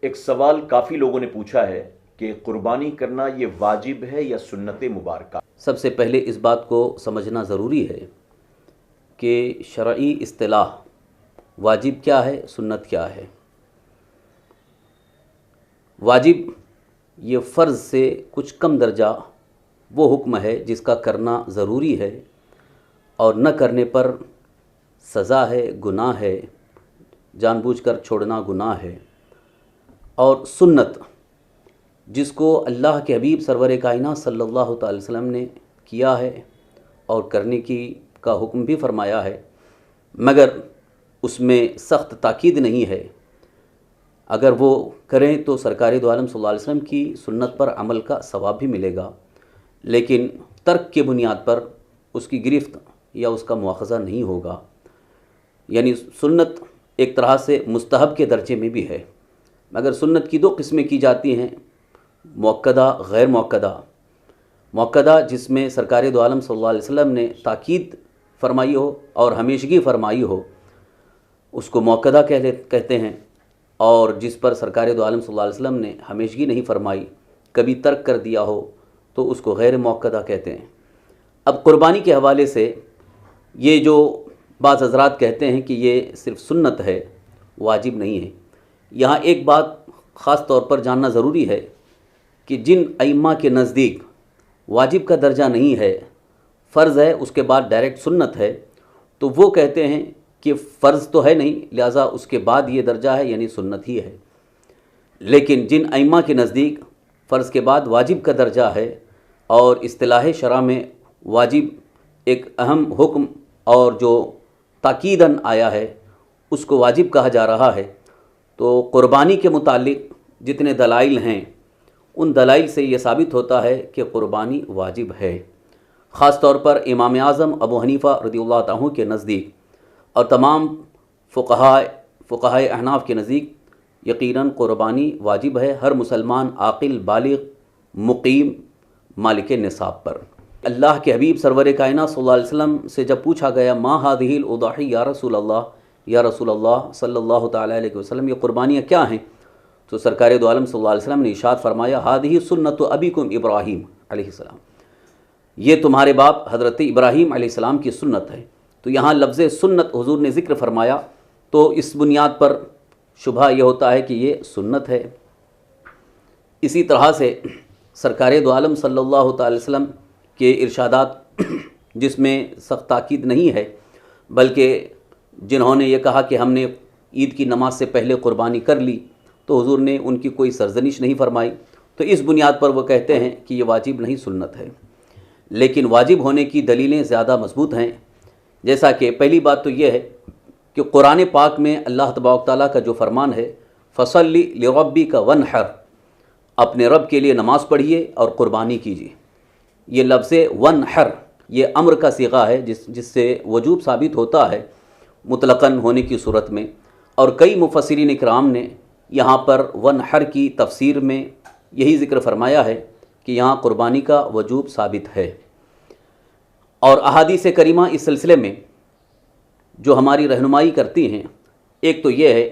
ایک سوال کافی لوگوں نے پوچھا ہے کہ قربانی کرنا یہ واجب ہے یا سنت مبارکہ؟ سب سے پہلے اس بات کو سمجھنا ضروری ہے کہ شرعی اصطلاح واجب کیا ہے، سنت کیا ہے۔ واجب یہ فرض سے کچھ کم درجہ وہ حکم ہے جس کا کرنا ضروری ہے اور نہ کرنے پر سزا ہے، گناہ ہے، جان بوجھ کر چھوڑنا گناہ ہے۔ اور سنت جس کو اللہ کے حبیب سرور کائنات صلی اللہ تعالی وسلم نے کیا ہے اور کرنے کا حکم بھی فرمایا ہے، مگر اس میں سخت تاکید نہیں ہے۔ اگر وہ کریں تو سرکار دو عالم صلی اللہ علیہ وسلم کی سنت پر عمل کا ثواب بھی ملے گا، لیکن ترک کے بنیاد پر اس کی گرفت یا اس کا مواخذہ نہیں ہوگا۔ یعنی سنت ایک طرح سے مستحب کے درجے میں بھی ہے، مگر سنت کی دو قسمیں کی جاتی ہیں، مؤکدہ، غیر مؤکدہ۔ مؤکدہ جس میں سرکار دو عالم صلی اللہ علیہ وسلم نے تاکید فرمائی ہو اور ہمیشگی فرمائی ہو، اس کو مؤکدہ کہتے ہیں، اور جس پر سرکار دو عالم صلی اللہ علیہ وسلم نے ہمیشگی نہیں فرمائی، کبھی ترک کر دیا ہو، تو اس کو غیر مؤکدہ کہتے ہیں۔ اب قربانی کے حوالے سے یہ جو بعض حضرات کہتے ہیں کہ یہ صرف سنت ہے، واجب نہیں ہے، یہاں ایک بات خاص طور پر جاننا ضروری ہے کہ جن ائمہ کے نزدیک واجب کا درجہ نہیں ہے، فرض ہے، اس کے بعد ڈائریکٹ سنت ہے، تو وہ کہتے ہیں کہ فرض تو ہے نہیں، لہٰذا اس کے بعد یہ درجہ ہے، یعنی سنت ہی ہے۔ لیکن جن ائمہ کے نزدیک فرض کے بعد واجب کا درجہ ہے اور اصطلاح شرع میں واجب ایک اہم حکم اور جو تاکیداً آیا ہے اس کو واجب کہا جا رہا ہے، تو قربانی کے متعلق جتنے دلائل ہیں ان دلائل سے یہ ثابت ہوتا ہے کہ قربانی واجب ہے۔ خاص طور پر امام اعظم ابو حنیفہ رضی اللہ عنہ کے نزدیک اور تمام فقہائے احناف کے نزدیک یقیناً قربانی واجب ہے ہر مسلمان عاقل، بالغ، مقیم، مالک نصاب پر۔ اللہ کے حبیب سرور کائنات صلی اللہ علیہ وسلم سے جب پوچھا گیا ما هذه الاضحی یا رسول اللہ صلی اللہ تعالیٰ علیہ وسلم، یہ قربانیاں کیا ہیں؟ تو سرکار دو عالم صلی اللہ علیہ وسلم نے ارشاد فرمایا هذه سنت ابیکم ابراہیم علیہ السلام، یہ تمہارے باپ حضرت ابراہیم علیہ السلام کی سنت ہے۔ تو یہاں لفظ سنت حضور نے ذکر فرمایا، تو اس بنیاد پر شبہ یہ ہوتا ہے کہ یہ سنت ہے۔ اسی طرح سے سرکار دو عالم صلی اللہ تعالی وسلم کے ارشادات جس میں سخت تاکید نہیں ہے، بلکہ جنہوں نے یہ کہا کہ ہم نے عید کی نماز سے پہلے قربانی کر لی، تو حضور نے ان کی کوئی سرزنش نہیں فرمائی، تو اس بنیاد پر وہ کہتے ہیں کہ یہ واجب نہیں، سنت ہے۔ لیکن واجب ہونے کی دلیلیں زیادہ مضبوط ہیں، جیسا کہ پہلی بات تو یہ ہے کہ قرآن پاک میں اللہ تبارک تعالیٰ کا جو فرمان ہے فصلی لربک وانحر، اپنے رب کے لیے نماز پڑھیے اور قربانی کیجیے، یہ لفظ وانحر یہ امر کا صیغہ ہے جس سے وجوب ثابت ہوتا ہے مطلقاً ہونے کی صورت میں، اور کئی مفسرین اکرام نے یہاں پر وانحر کی تفسیر میں یہی ذکر فرمایا ہے کہ یہاں قربانی کا وجوب ثابت ہے۔ اور احادیث کریمہ اس سلسلے میں جو ہماری رہنمائی کرتی ہیں، ایک تو یہ ہے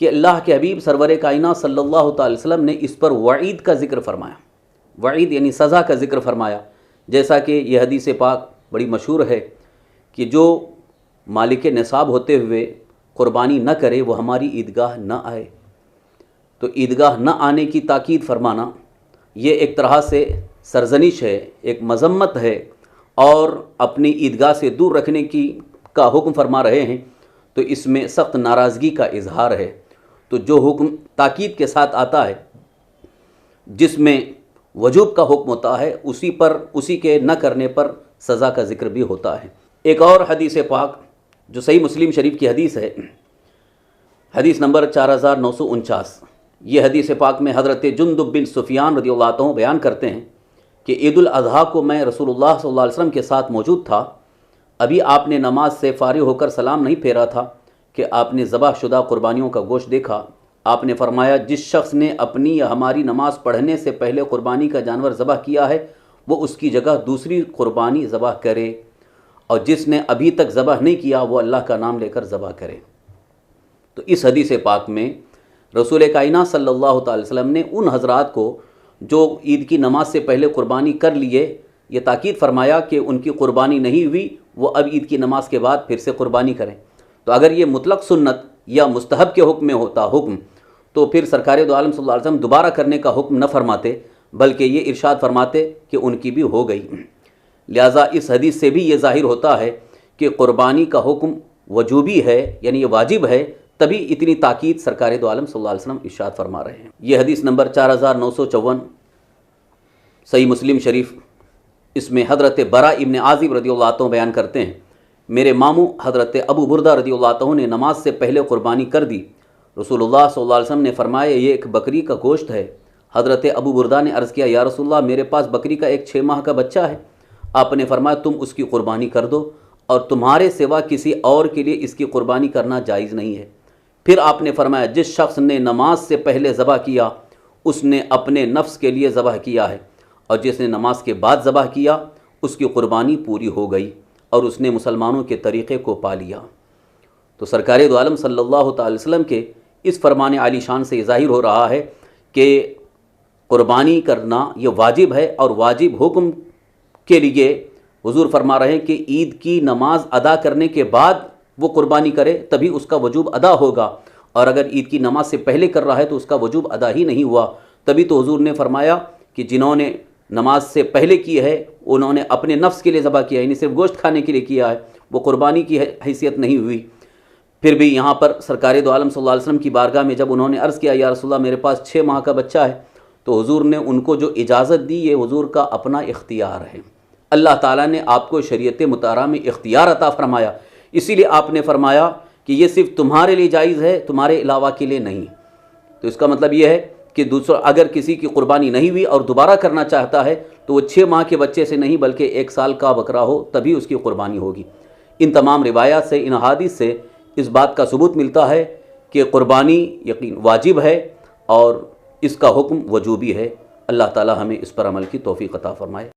کہ اللہ کے حبیب سرور کائنات صلی اللہ تعالی وسلم نے اس پر وعید کا ذکر فرمایا، وعید یعنی سزا کا ذکر فرمایا، جیسا کہ یہ حدیث پاک بڑی مشہور ہے کہ جو مالک نصاب ہوتے ہوئے قربانی نہ کرے وہ ہماری عیدگاہ نہ آئے۔ تو عیدگاہ نہ آنے کی تاکید فرمانا یہ ایک طرح سے سرزنش ہے، ایک مذمت ہے، اور اپنی عیدگاہ سے دور رکھنے کا حکم فرما رہے ہیں، تو اس میں سخت ناراضگی کا اظہار ہے۔ تو جو حکم تاکید کے ساتھ آتا ہے، جس میں وجوب کا حکم ہوتا ہے، اسی کے نہ کرنے پر سزا کا ذکر بھی ہوتا ہے۔ ایک اور حدیث پاک جو صحیح مسلم شریف کی حدیث ہے، حدیث نمبر 4949، یہ حدیث پاک میں حضرت جندب بن سفیان رضی اللہ عنہ بیان کرتے ہیں کہ عید الاضحیٰ کو میں رسول اللہ صلی اللہ علیہ وسلم کے ساتھ موجود تھا، ابھی آپ نے نماز سے فارغ ہو کر سلام نہیں پھیرا تھا کہ آپ نے ذبح شدہ قربانیوں کا گوشت دیکھا۔ آپ نے فرمایا جس شخص نے اپنی یا ہماری نماز پڑھنے سے پہلے قربانی کا جانور ذبح کیا ہے وہ اس کی جگہ دوسری قربانی ذبح کرے، اور جس نے ابھی تک ذبح نہیں کیا وہ اللہ کا نام لے کر ذبح کرے۔ تو اس حدیث پاک میں رسول کائنات صلی اللہ تعالی وسلم نے ان حضرات کو جو عید کی نماز سے پہلے قربانی کر لیے یہ تاکید فرمایا کہ ان کی قربانی نہیں ہوئی، وہ اب عید کی نماز کے بعد پھر سے قربانی کریں۔ تو اگر یہ مطلق سنت یا مستحب کے حکم میں ہوتا حکم تو پھر سرکار دو عالم صلی اللہ علیہ وسلم دوبارہ کرنے کا حکم نہ فرماتے، بلکہ یہ ارشاد فرماتے کہ ان کی بھی ہو گئی۔ لہٰذا اس حدیث سے بھی یہ ظاہر ہوتا ہے کہ قربانی کا حکم وجوبی ہے، یعنی یہ واجب ہے، تبھی اتنی تاکید سرکار دو عالم صلی اللہ علیہ وسلم ارشاد فرما رہے ہیں۔ یہ حدیث نمبر 4954 صحیح مسلم شریف، اس میں حضرت برا ابن عازب رضی اللہ عنہ بیان کرتے ہیں، میرے ماموں حضرت ابو بردہ رضی اللہ عنہ نے نماز سے پہلے قربانی کر دی۔ رسول اللہ صلی اللہ علیہ وسلم نے فرمایا یہ ایک بکری کا گوشت ہے۔ حضرت ابو بردہ نے عرض کیا یا رسول اللہ میرے پاس بکری کا ایک 6 ماہ کا بچہ ہے۔ آپ نے فرمایا تم اس کی قربانی کر دو، اور تمہارے سوا کسی اور کے لیے اس کی قربانی کرنا جائز نہیں ہے۔ پھر آپ نے فرمایا جس شخص نے نماز سے پہلے ذبح کیا اس نے اپنے نفس کے لیے ذبح کیا ہے، اور جس نے نماز کے بعد ذبح کیا اس کی قربانی پوری ہو گئی اور اس نے مسلمانوں کے طریقے کو پا لیا۔ تو سرکار دو عالم صلی اللہ تعالی وسلم کے اس فرمان عالی شان سے یہ ظاہر ہو رہا ہے کہ قربانی کرنا یہ واجب ہے، اور واجب حکم کے لیے حضور فرما رہے ہیں کہ عید کی نماز ادا کرنے کے بعد وہ قربانی کرے تبھی اس کا وجوب ادا ہوگا، اور اگر عید کی نماز سے پہلے کر رہا ہے تو اس کا وجوب ادا ہی نہیں ہوا۔ تبھی تو حضور نے فرمایا کہ جنہوں نے نماز سے پہلے کی ہے انہوں نے اپنے نفس کے لیے ذبح کیا، یعنی صرف گوشت کھانے کے لیے کیا ہے، وہ قربانی کی حیثیت نہیں ہوئی۔ پھر بھی یہاں پر سرکار دو عالم صلی اللہ علیہ وسلم کی بارگاہ میں جب انہوں نے عرض کیا یا رسول اللہ میرے پاس 6 ماہ کا بچہ ہے، تو حضور نے ان کو جو اجازت دی یہ حضور کا اپنا اختیار ہے۔ اللہ تعالیٰ نے آپ کو شریعت مطہرہ میں اختیار عطا فرمایا، اسی لیے آپ نے فرمایا کہ یہ صرف تمہارے لیے جائز ہے، تمہارے علاوہ کے لیے نہیں۔ تو اس کا مطلب یہ ہے کہ دوسرا اگر کسی کی قربانی نہیں ہوئی اور دوبارہ کرنا چاہتا ہے تو وہ 6 ماہ کے بچے سے نہیں بلکہ 1 سال کا بکرا ہو تبھی اس کی قربانی ہوگی۔ ان تمام روایات سے، ان احادیث سے اس بات کا ثبوت ملتا ہے کہ قربانی یقین واجب ہے اور اس کا حکم وجوبی ہے۔ اللہ تعالی ہمیں اس پر عمل کی توفیق عطا فرمائے۔